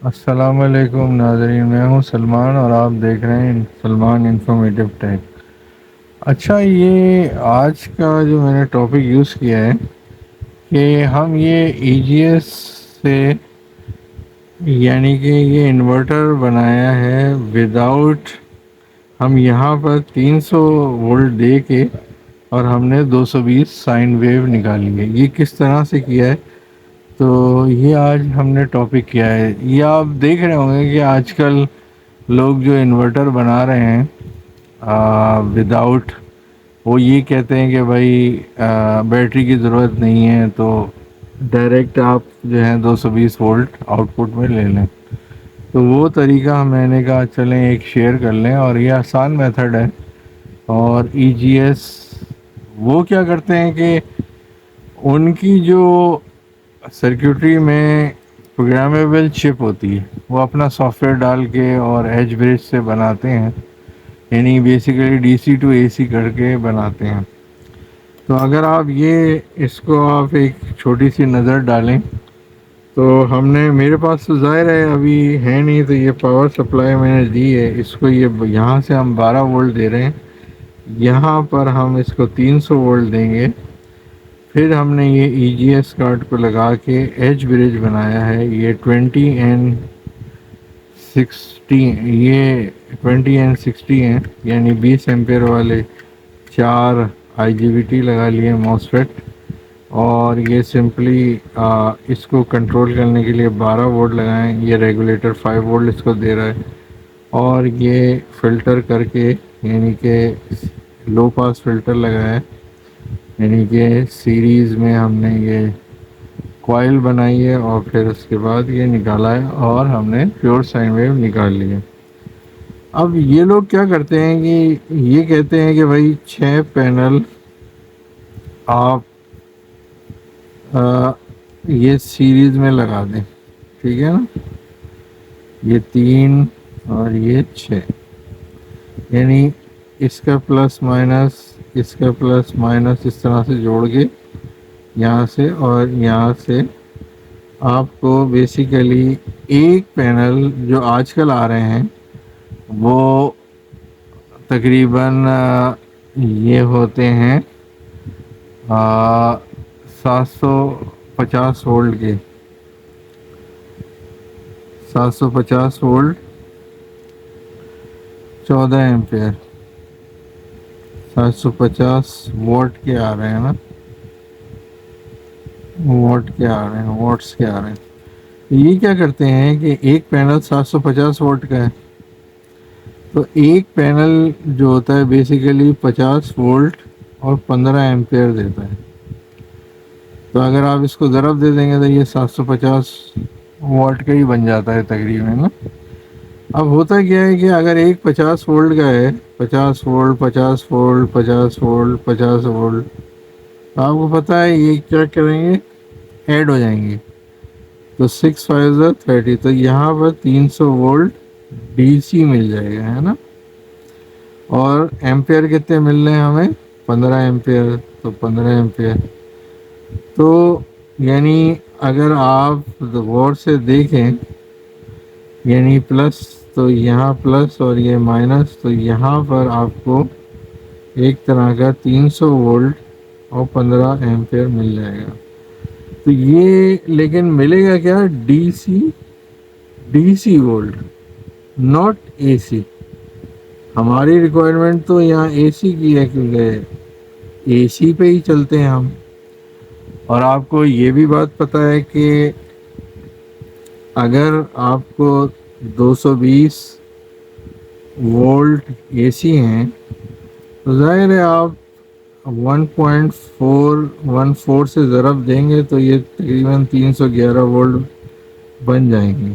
السلام علیکم ناظرین، میں ہوں سلمان اور آپ دیکھ رہے ہیں سلمان انفارمیٹیو ٹیک۔ اچھا، یہ آج کا جو میں نے ٹاپک یوز کیا ہے کہ ہم یہ ای جی ایس سے یعنی کہ یہ انورٹر بنایا ہے وداؤٹ، ہم یہاں پر 300 وولٹ دے کے اور ہم نے 220 سائن ویو نکالی ہے۔ یہ کس طرح سے کیا ہے؟ تو یہ آج ہم نے ٹاپک کیا ہے۔ یہ آپ دیکھ رہے ہوں گے کہ آج کل لوگ جو انورٹر بنا رہے ہیں وداؤٹ، وہ یہ کہتے ہیں کہ بھائی بیٹری کی ضرورت نہیں ہے، تو ڈائریکٹ آپ جو ہے 220 وولٹ آؤٹ پٹ میں لے لیں۔ تو وہ طریقہ میں نے کہا چلیں ایک شیئر کر لیں، اور یہ آسان میتھڈ ہے۔ اور ای جی ایس وہ کیا کرتے ہیں کہ ان کی جو سرکیوٹری میں پروگرامیبل چپ ہوتی ہے، وہ اپنا سافٹ ویئر ڈال کے اور ایج برج سے بناتے ہیں، یعنی basically D C to A سی کر کے بناتے ہیں۔ تو اگر آپ اس کو آپ ایک چھوٹی سی نظر ڈالیں تو ہم نے، میرے پاس تو ظاہر ہے ابھی ہے نہیں، تو یہ پاور سپلائی میں نے دی ہے اس کو، یہ یہاں سے ہم 12 وولٹ دے رہے ہیں، یہاں پر ہم اس کو 300 وولٹ دیں گے۔ پھر ہم نے یہ ای جی ایس کارڈ کو لگا کے ایج برج بنایا ہے، یہ 20 یہ 20 ہیں، یعنی 20 ایمپیئر والے 4 آئی جی بی ٹی لگا لیے ماسفیٹ، اور یہ سمپلی اس کو کنٹرول کرنے کے لیے 12 وولٹ لگائیں۔ یہ ریگولیٹر 5 وولٹ اس کو دے رہا ہے، اور یہ فلٹر کر کے یعنی کہ لو پاس فلٹر لگایا ہے، یعنی کہ سیریز میں ہم نے یہ کوائل بنائی ہے، اور پھر اس کے بعد یہ نکالا ہے اور ہم نے پیور سائن ویو نکال لی ہے۔ اب یہ لوگ کیا کرتے ہیں کہ یہ کہتے ہیں کہ بھائی 6 پینل آپ یہ سیریز میں لگا دیں، ٹھیک ہے نا، یہ 3 اور یہ 6، یعنی اس کا پلس مائنس، اس کا پلس مائنس اس طرح سے جوڑ کے یہاں سے اور یہاں سے آپ کو بیسیکلی ایک پینل جو آج کل آ رہے ہیں وہ تقریباً یہ ہوتے ہیں 750 وولٹ کے، 750 وولٹ 14 ایمپیئر، 750 واٹ کے آ رہے ہیں نا، واٹس کے آ رہے ہیں۔ یہ کیا کرتے ہیں کہ ایک پینل 750 واٹ کا ہے، تو ایک پینل جو ہوتا ہے بیسیکلی 50 وولٹ اور 15 ایمپیئر دیتا ہے۔ تو اگر آپ اس کو ضرب دے دیں گے تو یہ 750 واٹ کا ہی بن جاتا ہے تقریباً نا۔ اب ہوتا کیا ہے کہ اگر ایک 50 وولٹ کا ہے، 50 وولٹ 50 وولٹ 50 وولٹ 50 وولٹ، تو آپ کو پتہ ہے یہ کیا کریں گے، ایڈ ہو جائیں گے، تو 6 5 30، تو یہاں پر 300 وولٹ ڈی سی مل جائے گا، ہے نا۔ اور ایمپیئر کتنے مل رہے ہیں ہمیں، 15 ایمپیئر، تو 15 ایمپیئر، تو یعنی اگر آپ غور سے دیکھیں، یعنی پلس تو یہاں پلس اور یہ مائنس، تو یہاں پر آپ کو ایک طرح کا 300 وولٹ اور 15 ایمپیئر مل جائے گا۔ تو یہ لیکن ملے گا کیا، D C volt, not A C. ہماری ریکوائرمنٹ تو یہاں اے سی کی ہے، کیونکہ اے سی پہ ہی چلتے ہیں ہم۔ اور آپ کو یہ بھی بات پتہ ہے کہ اگر آپ کو 220 وولٹ اے سی ہیں تو ظاہر ہے آپ 1.414 سے ضرب دیں گے تو یہ تقریباً 311 وولٹ بن جائیں گے،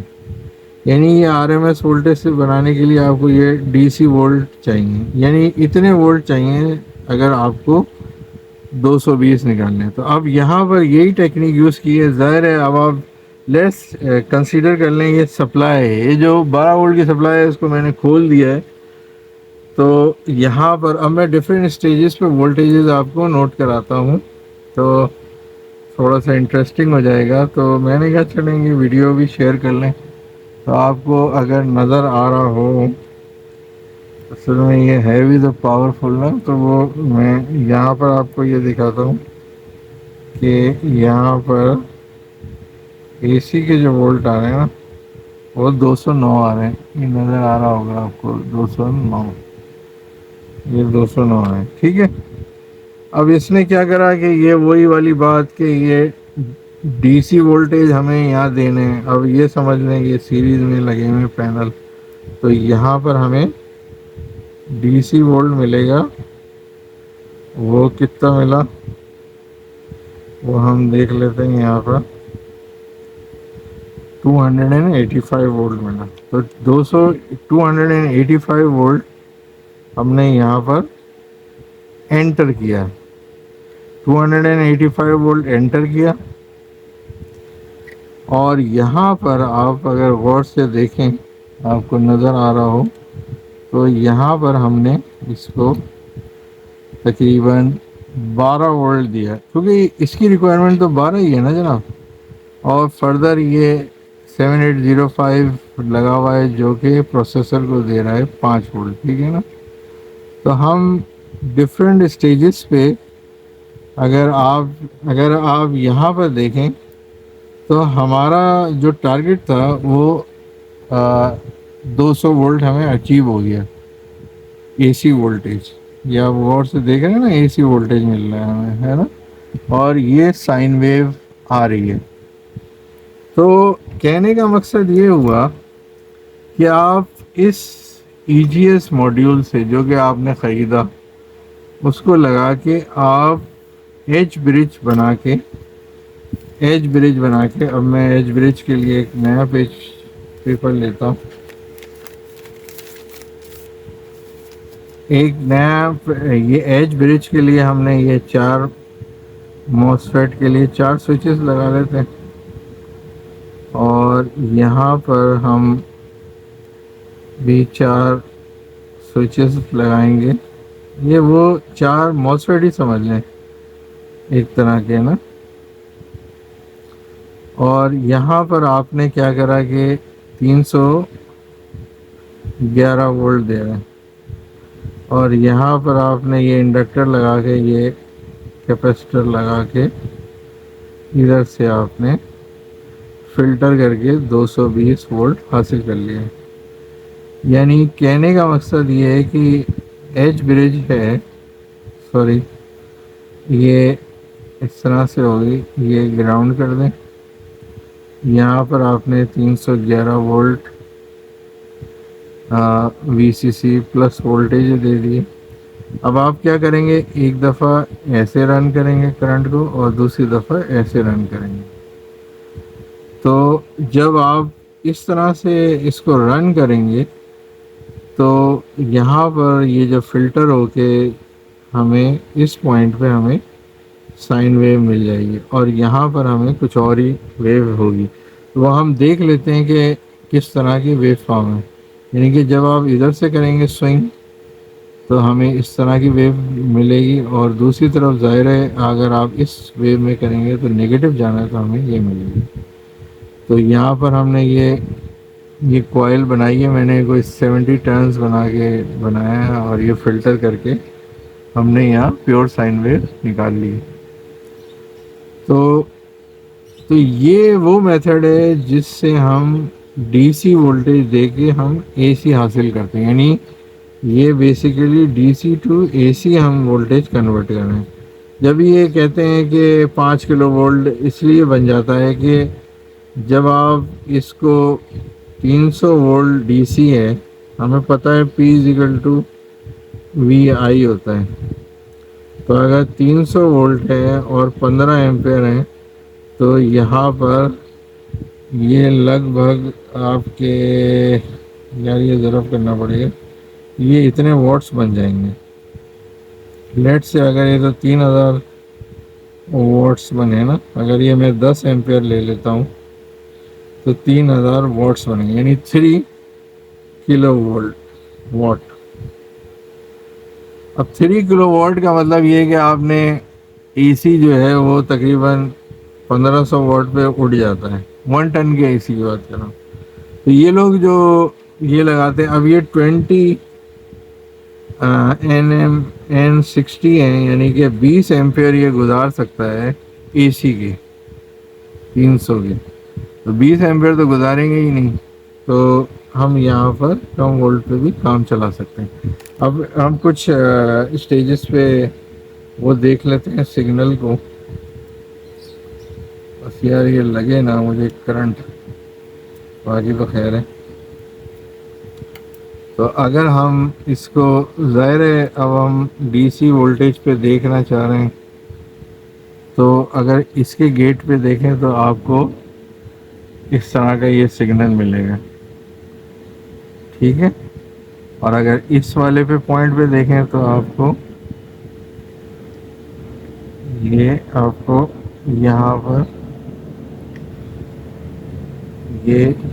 یعنی یہ آر ایم ایس وولٹیج سے بنانے کے لیے آپ کو یہ ڈی سی وولٹ چاہیے، یعنی اتنے وولٹ چاہیے اگر آپ کو 220 نکالنے ہیں۔ تو اب یہاں پر یہی ٹیکنیک یوز کی ہے، ظاہر ہے اب آپ لیس کنسیڈر کر لیں، یہ سپلائی ہے، یہ جو 12 وولٹ کی سپلائی ہے اس کو میں نے کھول دیا ہے، تو یہاں پر اب میں ڈفرینٹ اسٹیجز پہ وولٹیجز آپ کو نوٹ کراتا ہوں، تو تھوڑا سا انٹرسٹنگ ہو جائے گا۔ تو میں نے کہا چلیں گے ویڈیو بھی شیئر کر لیں، تو آپ کو اگر نظر آ رہا ہو اصل میں یہ ہے بھی تو پاورفل نا، تو وہ میں یہاں پر آپ کو یہ دکھاتا ہوں کہ یہاں پر اے سی کے جو وولٹ آ رہے ہیں نا وہ 209 آ رہے ہیں. یہ نظر آ رہا ہوگا آپ کو 209. یہ 209 ہے. ٹھیک ہے. اب اس نے کیا کرا کہ یہ وہی والی بات کہ یہ ڈی سی وولٹیج ہمیں یہاں دینے ہیں. اب یہ سمجھ لیں کہ سیریز میں لگے ہوئے پینل، تو یہاں پر ہمیں ڈی سی وولٹ ملے گا. وہ کتنا ملا وہ ہم دیکھ لیتے ہیں. یہاں پر 285 وولٹ ملا. تو 285 وولٹ ہم نے یہاں پر انٹر کیا. 285 وولٹ انٹر کیا، اور یہاں پر آپ اگر غور سے دیکھیں آپ کو نظر آ رہا ہو تو یہاں پر ہم نے اس کو تقریباً 12 وولٹ دیا، کیونکہ اس کی ریکوائرمنٹ تو 12 ہی ہے نا جناب. اور فردر یہ 7805 لگا ہوا ہے جو کہ پروسیسر کو دے رہا ہے 5 وولٹ. ٹھیک ہے نا. تو ہم ڈفرینٹ اسٹیجز پہ اگر آپ یہاں پر دیکھیں تو ہمارا جو ٹارگٹ تھا وہ 200 وولٹ ہمیں اچیو ہو گیا. اے سی وولٹیج یا غور سے دیکھ رہے ہیں نا، اے سی وولٹیج مل رہا ہے ہمیں، ہے نا. اور یہ سائن ویو آ رہی ہے. تو کہنے کا مقصد یہ ہوا کہ آپ اس ای جی ایس ماڈیول سے جو کہ آپ نے خریدا اس کو لگا کے آپ ایج برج بنا کے اب میں ایج برج کے لیے ایک نیا پیپر لیتا ہوں. ایک نیا یہ ایج برج کے لیے ہم نے یہ 4 موسفیٹ کے لیے 4 سوئچز لگا لیتے ہیں. اور یہاں پر ہم بھی 4 سوئچز لگائیں گے. یہ وہ 4 موسفیٹ ہی سمجھ لیں ایک طرح کے نا. اور یہاں پر آپ نے کیا کرا کہ 311 وولٹ دے رہے ہیں، اور یہاں پر آپ نے یہ انڈکٹر لگا کے یہ کیپیسٹر لگا کے ادھر سے آپ نے فلٹر کر کے 220 وولٹ حاصل کر لیا. یعنی کہنے کا مقصد یہ ہے کہ ایج برج ہے، سوری یہ اس طرح سے ہوگی. یہ گراؤنڈ کر دیں. یہاں پر آپ نے 311 وولٹ وی سی سی پلس وولٹیج دے دیے. اب آپ کیا کریں گے، ایک دفعہ ایسے رن کریں گے کرنٹ کو اور دوسری دفعہ ایسے رن کریں گے. تو جب آپ اس طرح سے اس کو رن کریں گے تو یہاں پر یہ جو فلٹر ہو کے ہمیں اس پوائنٹ پہ ہمیں سائن ویو مل جائے گی، اور یہاں پر ہمیں کچھ اور ہی ویو ہوگی. وہ ہم دیکھ لیتے ہیں کہ کس طرح کی ویو فارم ہے. یعنی کہ جب آپ ادھر سے کریں گے سوئنگ تو ہمیں اس طرح کی ویو ملے گی، اور دوسری طرف ظاہر ہے اگر آپ اس ویو میں کریں گے تو نیگیٹو جانا ہے تو ہمیں یہ ملے گی. تو یہاں پر ہم نے یہ کوائل بنائی ہے. میں نے کوئی 70 ٹرنز بنا کے بنایا ہے، اور یہ فلٹر کر کے ہم نے یہاں پیور سائن ویو نکال لی. تو یہ وہ میتھڈ ہے جس سے ہم ڈی سی وولٹیج دے کے ہم اے سی حاصل کرتے ہیں. یعنی یہ basically D C to A سی ہم وولٹیج کنورٹ کر رہے ہیں. جب یہ کہتے ہیں کہ 5 کلو وولٹ اس لیے بن جاتا ہے کہ جب آپ اس کو 300 وولٹ ڈی سی ہے، ہمیں پتہ ہے P = وی آئی ہوتا ہے. تو اگر 300 وولٹ ہے اور 15 ایمپیئر ہیں تو یہاں پر یہ لگ بھگ آپ کے یار یہ ضرب کرنا پڑے گا، یہ اتنے واٹس بن جائیں گے. لیٹ سے اگر یہ تو 3000 واٹس بنے نا، اگر یہ میں 10 ایمپیئر لے لیتا ہوں تو 3000 واٹس بنے گے، یعنی 3 کلو واٹ. اب 3 کلو واٹ کا مطلب یہ ہے کہ آپ نے اے سی جو ہے وہ تقریباً 1500 واٹ پہ اٹھ جاتا ہے. 1 ٹن کے اے سی کی بات کر رہا ہوں. تو یہ لوگ جو یہ لگاتے ہیں، اب یہ 20 ہیں، یعنی کہ 20 یہ گزار سکتا ہے اے سی کے 300 کے، تو 20 تو گزاریں گے ہی نہیں، تو ہم یہاں پر کم وولٹ پہ بھی کام چلا سکتے ہیں۔ اب ہم کچھ اسٹیجز پہ وہ دیکھ لیتے ہیں سگنل کو، بس یار یہ لگے نا مجھے کرنٹ، باقی تو خیر ہے۔ تو اگر ہم اس کو، ظاہر ہے اب ہم ڈی سی وولٹیج پہ دیکھنا چاہ رہے ہیں، تو اگر اس کے گیٹ پہ دیکھیں تو آپ کو اس طرح کا یہ سگنل ملے گا، ٹھیک ہے۔ اور اگر اس والے پہ پوائنٹ پہ دیکھیں تو آپ کو یہاں پر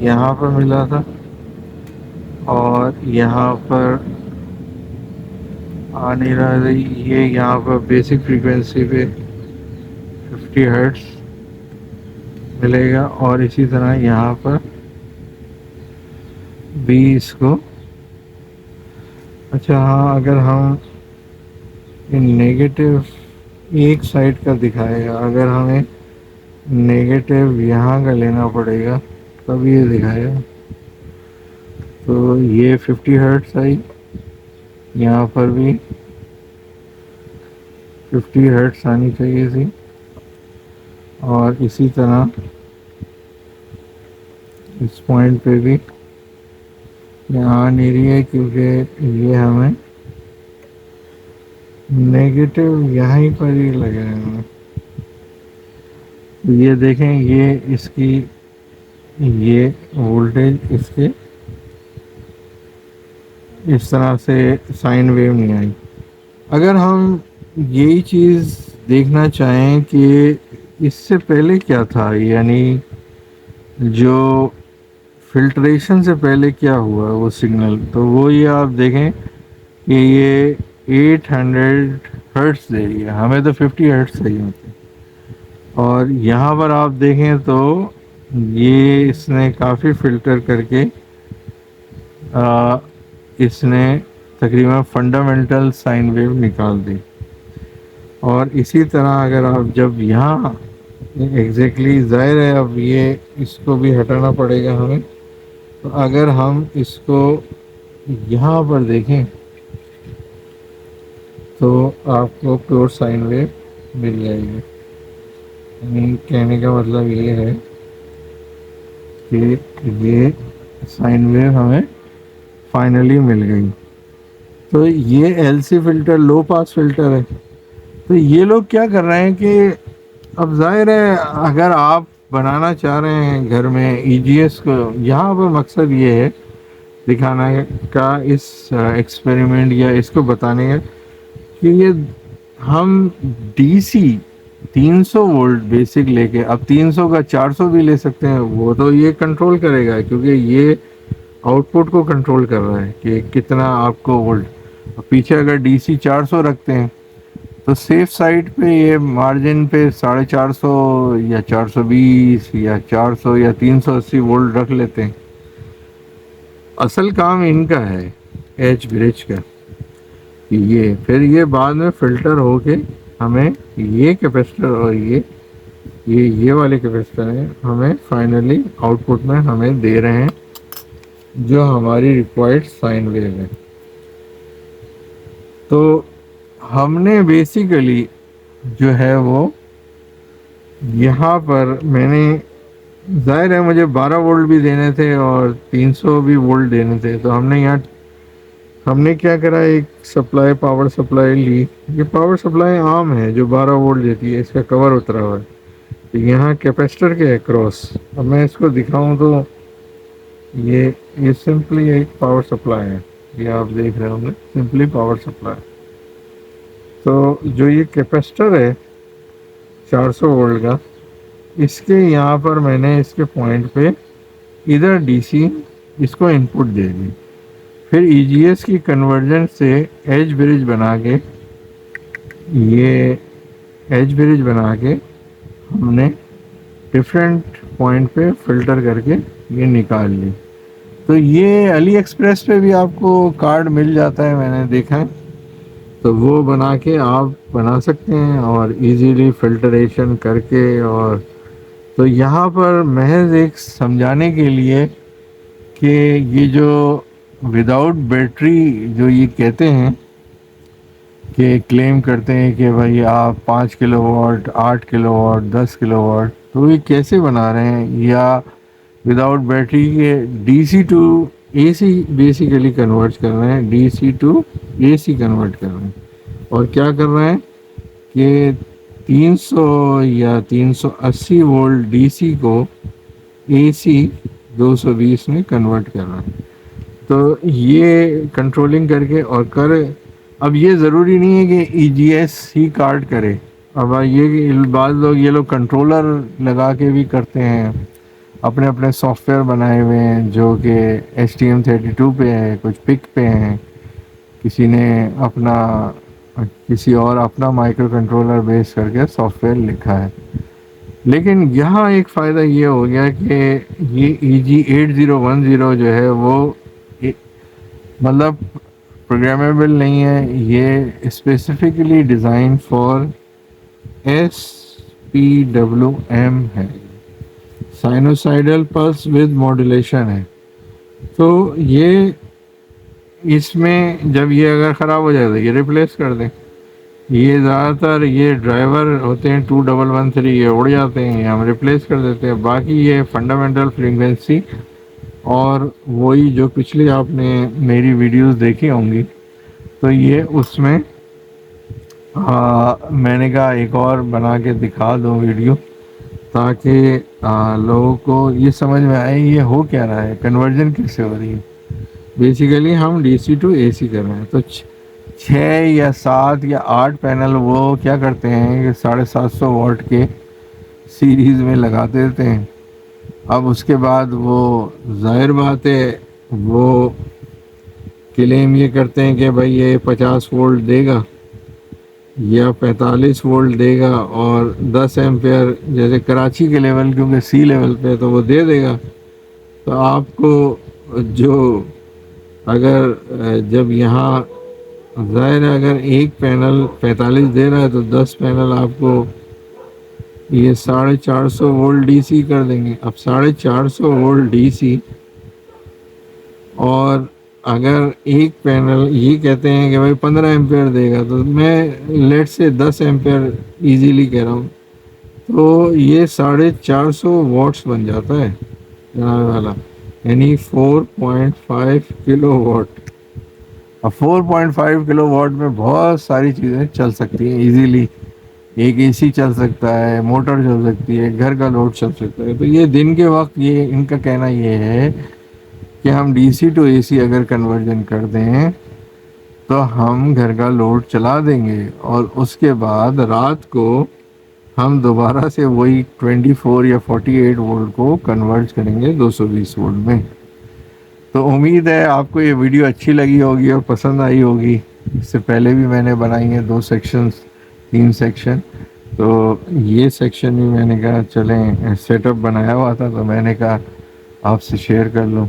یہاں پر ملا تھا، اور یہاں پر آ نہیں رہا تھا، یہ یہاں پر بیسک فریکوینسی پہ 50 ہرٹز ملے گا، اور اسی طرح یہاں پر بھی اس کو، اچھا ہاں، اگر ہم نیگیٹو ایک سائڈ کا دکھائے گا، اگر ہمیں نیگیٹو یہاں کا لینا پڑے گا تب یہ دکھائے گا، تو یہ 50 ہرٹز آئی، یہاں پر بھی 50 ہرٹز آنی چاہیے تھی، اور اسی طرح اس پوائنٹ پہ بھی یہاں نہیں رہی ہے، کیونکہ یہ ہمیں نیگیٹو یہیں پر ہی لگے ہیں۔ یہ دیکھیں، یہ اس کی یہ وولٹیج اس کے اس طرح سے سائن ویو نہیں آئی۔ اگر ہم یہی چیز دیکھنا چاہیں کہ اس سے پہلے کیا تھا، یعنی جو فلٹریشن سے پہلے کیا ہوا وہ سگنل، تو وہ یہ آپ دیکھیں کہ یہ 800 ہرٹز دے رہی ہے، ہمیں تو 50 ہرٹز چاہیے ہوتے، اور یہاں پر آپ دیکھیں تو یہ اس نے کافی فلٹر کر کے اس نے تقریباً فنڈامنٹل سائن ویو نکال دی۔ اور اسی طرح اگر آپ جب یہاں ایگزیکٹلی، ظاہر ہے اب یہ اس کو بھی ہٹانا پڑے گا ہمیں، تو اگر ہم اس کو یہاں پر دیکھیں تو آپ کو پیور سائن ویو مل جائے گی۔ یعنی کہنے کا مطلب یہ ہے کہ یہ سائن ویو ہمیں فائنلی مل گئی۔ تو یہ ایل سی فلٹر لو پاس فلٹر ہے۔ تو یہ لوگ کیا کر رہے ہیں کہ اب ظاہر ہے اگر آپ بنانا چاہ رہے ہیں گھر میں ای جی ایس کو، یہاں پر مقصد یہ ہے دکھانا کا، اس ایکسپیریمنٹ یا اس کو بتانے کا کہ یہ ہم ڈی سی 300 وولٹ بیسک لے کے، اب 300 کا 400 بھی لے سکتے ہیں، وہ تو یہ کنٹرول کرے گا کیونکہ یہ آؤٹ پٹ کو کنٹرول کر رہا ہے کہ کتنا آپ کو وولٹ۔ پیچھے اگر ڈی سی 400 رکھتے ہیں تو سیف سائڈ پہ یہ مارجن پہ 450 یا 420 یا 400 یا 380 وولٹ رکھ لیتے ہیں۔ اصل کام ان کا ہے ایچ برج کا، یہ پھر یہ بعد میں فلٹر ہو کے ہمیں یہ کیپیسٹر اور یہ والے کیپیسٹر ہیں ہمیں فائنلی آؤٹ پٹ میں ہمیں دے رہے ہیں جو ہماری ریکوائرڈ سائن ویو ہے۔ تو ہم نے بیسیکلی جو ہے وہ یہاں پر میں نے، ظاہر ہے مجھے 12 وولٹ بھی دینے تھے اور 300 بھی وولٹ دینے تھے، تو ہم نے کیا کرا، ایک سپلائی پاور سپلائی لی۔ یہ پاور سپلائی عام ہے جو 12 وولٹ دیتی ہے، اس کا کور اترا ہوا ہے، یہاں کیپیسٹر کے ہے کراس۔ اب میں اس کو دکھاؤں تو یہ سمپلی ایک پاور سپلائی ہے، یہ آپ دیکھ رہے ہوں گے، سمپلی پاور سپلائی۔ تو جو یہ کیپیسٹر ہے 400 وولٹ کا، اس کے یہاں پر میں نے اس کے پوائنٹ پہ ادھر ڈی سی اس کو ان پٹ دے دی، پھر ای جی ایس کی کنورژن سے ایج برج بنا کے، یہ ایج برج بنا کے ہم نے ڈفرینٹ پوائنٹ پہ فلٹر کر کے یہ نکال لی۔ تو یہ علی ایکسپریس پہ بھی آپ کو کارڈ مل جاتا ہے، میں نے دیکھا ہے، تو وہ بنا کے آپ بنا سکتے ہیں اور ایزیلی فلٹریشن کر کے. اور تو یہاں پر محض ایک سمجھانے کے لیے کہ یہ جو وداؤٹ بیٹری جو یہ کہتے ہیں کہ کلیم کرتے ہیں کہ بھائی آپ 5 kilowatt, 8 kilowatt, 10 kilowatt, تو یہ کیسے بنا رہے ہیں؟ یا وداؤٹ بیٹری کے D C to A C basically convert کر رہے ہیں، D C to A C convert کر رہے ہیں. اور کیا کر رہے ہیں کہ 300 یا 380 وولٹ ڈی سی کو اے سی 220 میں کنورٹ کر رہا ہے. تو یہ کنٹرولنگ کر کے اور کرے. اب یہ ضروری نہیں ہے کہ ای جی ایس ہی کارڈ کرے. اب یہ کہ بعض لوگ یہ لوگ کنٹرولر لگا کے بھی کرتے ہیں، اپنے اپنے سافٹ ویئر بنائے ہوئے ہیں جو کہ STM32 پہ ہے، کچھ پک پہ ہیں، کسی نے اپنا کسی اور اپنا مائکرو کنٹرولر بیس کر کے سافٹ ویئر لکھا ہے. لیکن یہاں ایک فائدہ یہ ہو گیا کہ یہ EG8010 جو ہے وہ مطلب پروگرامیبل نہیں ہے، یہ اسپیسیفکلی ڈیزائن فار SPWM ہے، سائنوسائڈل پلس ود ماڈولیشن ہے. تو یہ اس میں جب یہ اگر خراب ہو جائے تو یہ ریپلیس کر دیں. یہ زیادہ تر یہ ڈرائیور ہوتے ہیں 2113، یہ اڑ جاتے ہیں، ہم ریپلیس کر دیتے ہیں. باقی یہ فنڈامنٹل فریکوینسی اور وہی جو پچھلی آپ نے میری ویڈیوز دیکھی ہوں گی، تو یہ اس میں میں نے کہا ایک اور بنا کے دکھا دوں ویڈیو تاکہ لوگوں کو یہ سمجھ میں آئے یہ ہو کیا رہا ہے، کنورژن کیسے ہو رہی ہے. بیسیکلی ہم ڈی سی ٹو اے سی کر رہے ہیں. تو 6 یا 7 یا 8 پینل وہ کیا کرتے ہیں کہ 750 واٹ کے سیریز میں لگا دیتے ہیں. اب اس کے بعد وہ ظاہر بات ہے وہ کلیم یہ کرتے ہیں کہ بھائی یہ 50 وولٹ دے گا یا 45 وولٹ دے گا اور 10 ایمپیئر، جیسے کراچی کے لیول کیونکہ سی لیول پہ تو وہ دے دے گا. تو آپ کو جو اگر جب یہاں ظاہر ہے اگر ایک پینل 45 دے رہا ہے تو 10 پینل آپ کو یہ 450 وولٹ ڈی سی کر دیں گے. اب 450 وولٹ ڈی سی، اور اگر ایک پینل یہ کہتے ہیں کہ بھائی 15 ایمپیئر دے گا، تو میں لیٹ سے 10 ایمپیئر ایزیلی کہہ رہا ہوں، تو یہ 450 واٹس بن جاتا ہے جناب والا، یعنی 4.5 کلو واٹ. اب 4.5 کلو واٹ میں بہت ساری چیزیں چل سکتی ہیں ایزیلی. ایک اے سی چل سکتا ہے، موٹر چل سکتی ہے، گھر کا لوڈ چل سکتا ہے. تو یہ دن کے وقت یہ ان کا کہنا یہ ہے کہ ہم ڈی سی ٹو اے سی اگر کنورژن کر دیں تو ہم گھر کا لوڈ چلا دیں گے، اور اس کے بعد رات کو ہم دوبارہ سے وہی 24 یا 48 وولٹ کو کنورٹ کریں گے 220 وولٹ میں. تو امید ہے آپ کو یہ ویڈیو اچھی لگی ہوگی اور پسند آئی ہوگی. اس سے پہلے بھی میں نے بنائی ہیں 2 سیکشنز، 3 سیکشن. تو یہ سیکشن بھی میں نے کہا چلیں سیٹ اپ بنایا ہوا تھا تو میں نے کہا آپ سے شیئر کر لوں.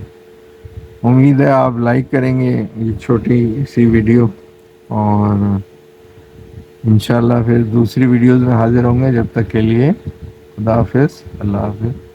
امید ہے آپ لائک کریں گے یہ چھوٹی سی ویڈیو، اور انشاءاللہ پھر دوسری ویڈیوز میں حاضر ہوں گے. جب تک کے لیے خدا حافظ، اللہ حافظ.